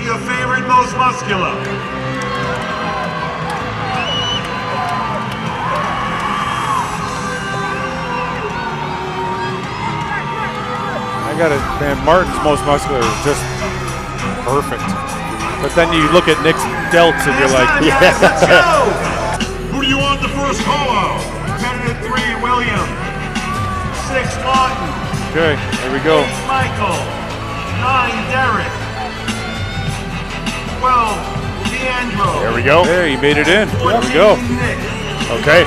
Your favorite, most muscular. I got it, man. Martin's most muscular is just perfect. But then you look at Nick's delts and you're like, yeah. Let's go. Who do you want the first call out? Competitive 3, William. 6, Martin. okay, here we go. 8, Michael. 9, Derek. 12, Leandro. There we go. There, you made it in. There we 14, go. Nick. Okay.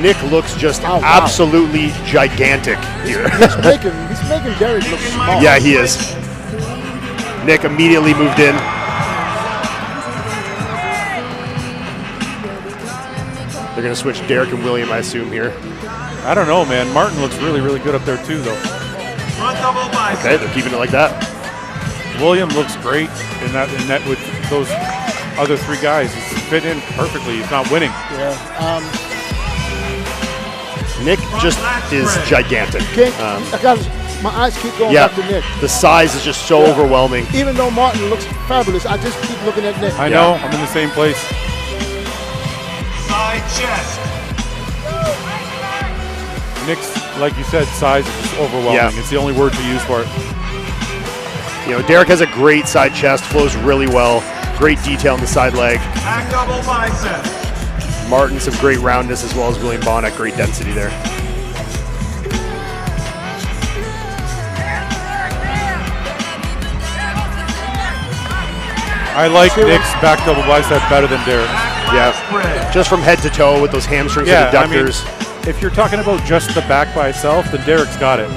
Nick looks just absolutely gigantic here. He's making Derek look small. Yeah, he is. Nick immediately moved in. They're going to switch Derek and William, I assume, here. I don't know, man. Martin looks really, really good up there too, though. Front double bicep. Okay, they're keeping it like that. William looks great in that with those other 3 guys. He's fit in perfectly. He's not winning. Yeah. Nick just is gigantic. My eyes keep going Yeah, back to Nick. the size is just so overwhelming. Even though Martin looks fabulous, I just keep looking at Nick. I know. I'm in the same place. Side chest. Nick's, like you said, size is just overwhelming. Yeah. It's the only word to use for it. You know, Derek has a great side chest, flows really well, great detail in the side leg. Back double bicep. Martin, some great roundness, as well as William Bonac, great density there. I like Nick's back double bicep better than Derek. Yeah, just from head to toe with those hamstrings and adductors. I mean, if you're talking about just the back by itself, then Derek's got it.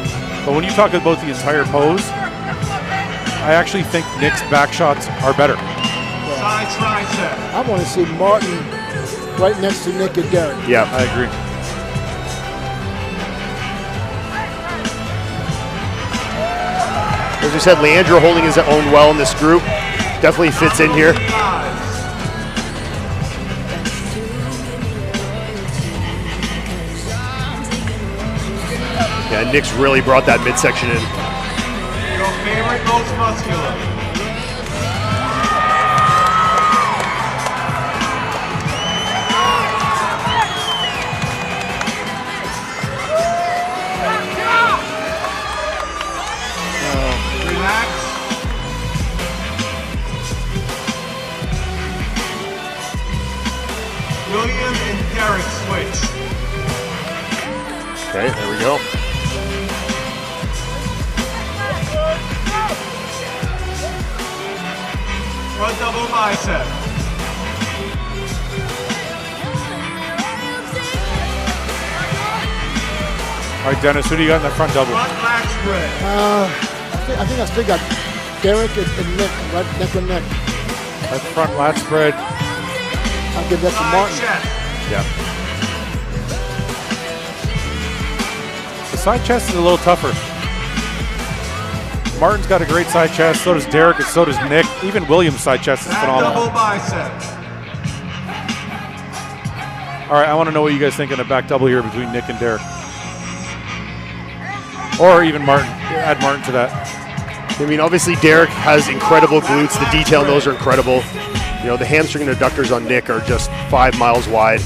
But when you talk about the entire pose, I actually think Nick's back shots are better. Side tricep. I want to see Martin right next to Nick and Derek. Yeah, I agree. As we said, Leandro holding his own well in this group. Definitely fits in here. Yeah, Nick's really brought that midsection in. Your favorite, most muscular. William and Derek switch. Okay, there we go. Front double bicep. All right, Dennis, who do you got in that front double? Front lat spread. I think I still got Derek and Nick, right neck and neck. That front lat spread. I'll give that to Martin. Chest. Yeah. The side chest is a little tougher. Martin's got a great side chest, so does Derek, and so does Nick. Even William's side chest is Back phenomenal. double bicep. All right, I want to know what you guys think in a back double here between Nick and Derek. Or even Martin. Add Martin to that. I mean, obviously Derek has incredible glutes. The detail in those are incredible. You know, the hamstring and adductors on Nick are just 5 miles wide.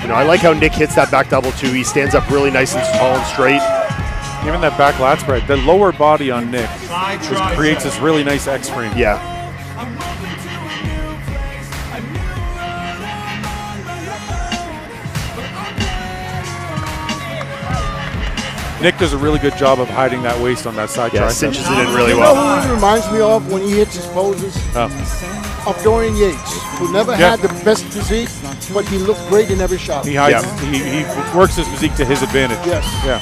You know, I like how Nick hits that back double too. He stands up really nice and tall and straight. Even that back lat spread. The lower body on Nick creates this really nice X frame. Yeah. Nick does a really good job of hiding that waist on that side Yeah, tricep. cinches it in really You know well. who he reminds me of when he hits his poses? Of Dorian Yates, who never had the best physique, but he looked great in every shot. He hides. He works his physique to his advantage. Yes. Yeah.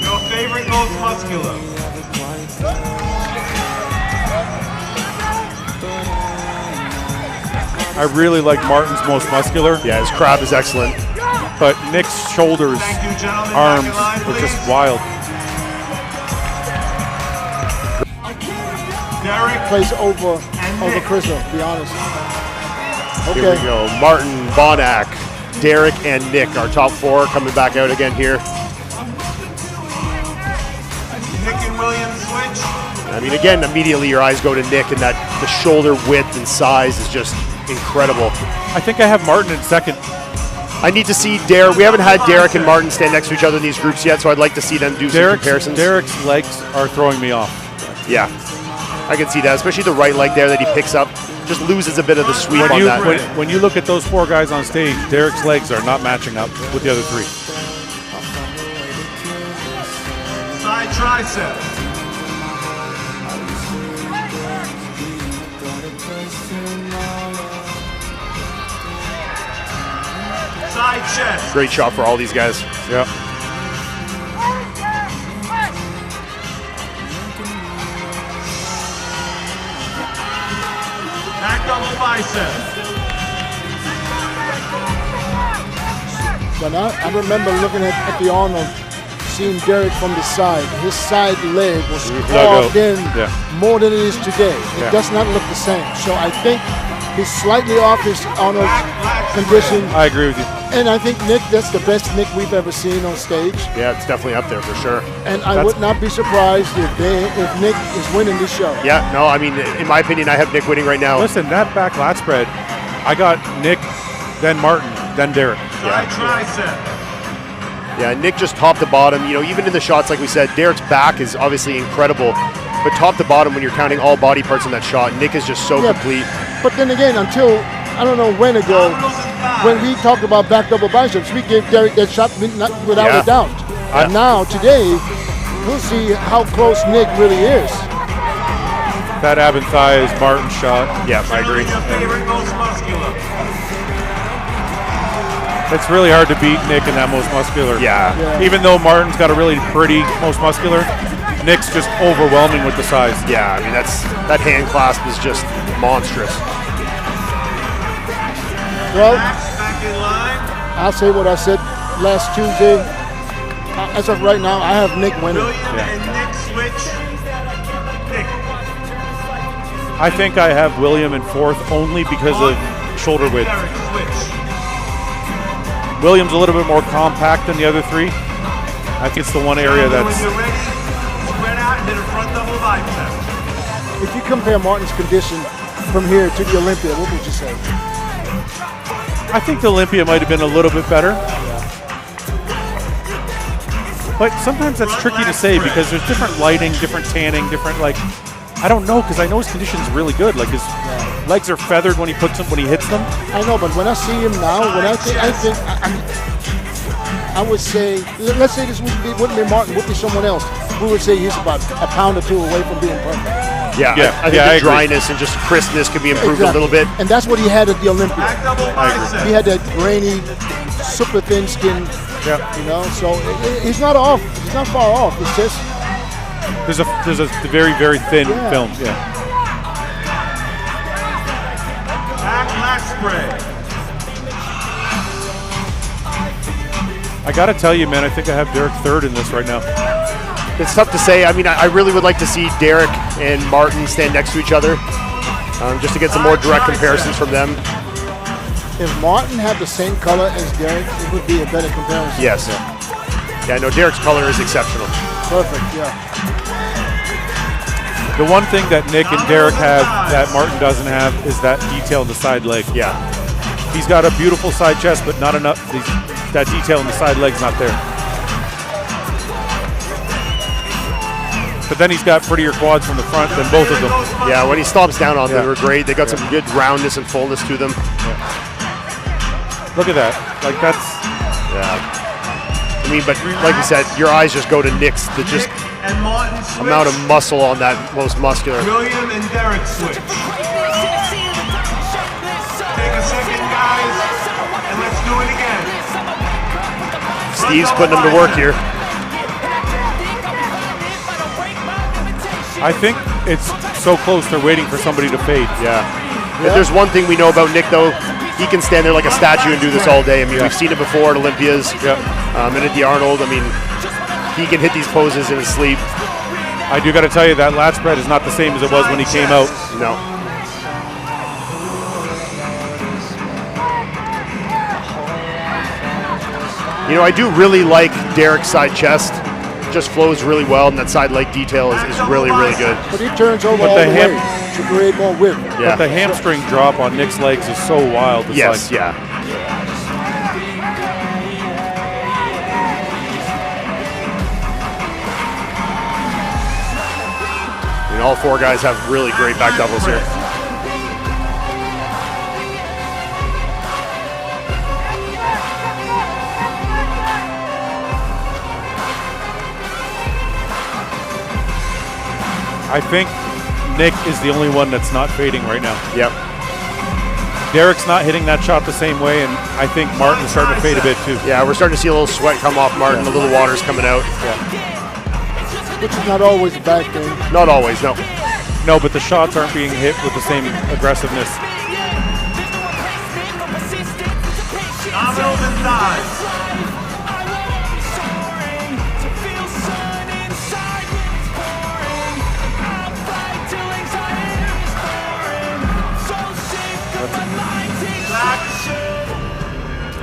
Your favorite, most muscular. I really like Martin's most muscular. Yeah, his crab is excellent. But Nick's shoulders, Thank you, gentlemen. arms Back in line, are just please. wild. Derek Plays over and Nick. Chris, to be honest. Here we go. Martin, Bonac, Derek, and Nick, our top 4, coming back out again here. Nick and William switch. I mean, again, immediately your eyes go to Nick, and that the shoulder width and size is just incredible. I think I have Martin in second. I need to see Derek. We haven't had Derek and Martin stand next to each other in these groups yet, so I'd like to see them do some comparisons. Derek's legs are throwing me off. Yeah, I can see that, especially the right leg there that he picks up. Just loses a bit of the sweep on that. When you look at those 4 guys on stage, Derek's legs are not matching up with the other 3. Side tricep. Side chest. Great shot for all these guys. Yeah. Back double bicep. But I remember looking at the Arnold, seeing Derek from the side. His side leg was carved in more than it is today. It does not look the same. So I think he's slightly off his Arnold's condition. I agree with you. And I think Nick, that's the best Nick we've ever seen on stage. Yeah, it's definitely up there for sure. And I would not be surprised if Nick is winning this show. Yeah, no, I mean, in my opinion, I have Nick winning right now. Listen, that back lat spread, I got Nick, then Martin, then Derek. Side tricep. Yeah, Nick just top to bottom. You know, even in the shots, like we said, Derek's back is obviously incredible. But top to bottom, when you're counting all body parts in that shot, Nick is just so complete. But then again, until, I don't know when ago, when we talked about back double biceps, we gave Derek that shot without a doubt. And now, today, we'll see how close Nick really is. That ab and thigh is Martin's shot. Yeah, I agree. Favorite most muscular. It's really hard to beat Nick in that most muscular. Yeah. Even though Martin's got a really pretty most muscular, Nick's just overwhelming with the size. Yeah, I mean, that hand clasp is just monstrous. Well, Back in line. I'll say what I said last Tuesday. As of right now, I have Nick winning. William and Nick switch. Nick. I think I have William in 4th only because of shoulder width. Derek switch. William's a little bit more compact than the other 3. I think it's the one area When that's... you're ready, spread out and hit a front double bicep. If you compare Martin's condition from here to the Olympia, what would you say? I think the Olympia might have been a little bit better. But sometimes that's tricky to say because there's different lighting, different tanning, different I don't know, because I know his condition's really good. Like his legs are feathered when he hits them. I know, but when I see him now, I would say, let's say this wouldn't be Martin, would be someone else. We would say he's about a pound or 2 away from being perfect. Yeah, I think the dryness and just crispness could be improved a little bit. And that's what he had at the Olympia. Back double bicep. He had that grainy, super thin skin. Yeah. You know, so he's not off. He's not far off. It's just there's a very, very thin film. Yeah. Back lat spread. I got to tell you, man, I think I have Derek 3rd in this right now. It's tough to say. I mean, I really would like to see Derek and Martin stand next to each other, just to get some more direct comparisons from them. If Martin had the same color as Derek, it would be a better comparison. Yes. Yeah, no, Derek's color is exceptional. Perfect, yeah. The one thing that Nick and Derek have that Martin doesn't have is that detail in the side leg. Yeah. He's got a beautiful side chest, but not enough. That detail in the side leg's not there. But then he's got prettier quads from the front than both of them. Yeah, when he stomps down on them, they were great. They got some good roundness and fullness to them. Look at that. Like, that's... Yeah. I mean, but like you said, your eyes just go to Nick's, the just And Martin switch. amount of muscle on that most muscular. William and Derek switch. Take a second, guys, and let's do it again. Steve's putting them to work here. I think it's so close they're waiting for somebody to fade. Yeah. If there's one thing we know about Nick, though, he can stand there like a statue and do this all day. I mean, we've seen it before at Olympias and at the Arnold. I mean, he can hit these poses in his sleep. I do got to tell you, that lat spread is not the same as it was when he came out. No. You know, I do really like Derek's side chest. Just flows really well, and that side leg detail is really, really good. But he turns over all the way to create more width. Yeah. But the hamstring drop on Nick's legs is so wild. It's yes, like, yeah. And all four guys have really great back doubles here. I think Nick is the only one that's not fading right now. Yep. Derek's not hitting that shot the same way, and I think Martin's starting to fade a bit too. Yeah, we're starting to see a little sweat come off Martin. A little water's coming out. Which is not always a bad thing. Not always, no. No, but the shots aren't being hit with the same aggressiveness. Dominoes and dives.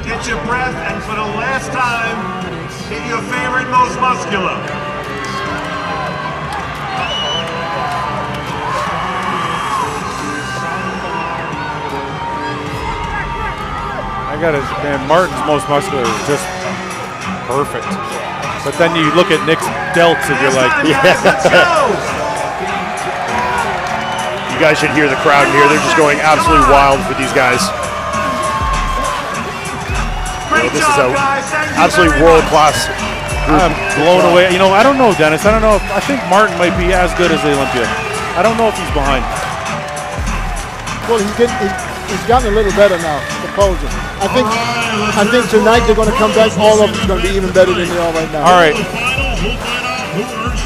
Get your breath, and for the last time, hit your favorite, most muscular. I got it, man. Martin's most muscular is just perfect. But then you look at Nick's delts and you're like, You guys should hear the crowd in here. They're just going absolutely wild for these guys. This is an absolutely world-class group. I'm blown away. You know, I don't know, Dennis. I don't know. I think Martin might be as good as the Olympia. I don't know if he's behind. Well, he's gotten a little better now, the posing. I think tonight they're going to come back. All of them going to be even better than they are right now. All right.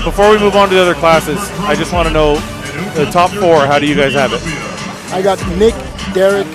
Before we move on to the other classes, I just want to know the top four. How do you guys have it? I got Nick, Derek,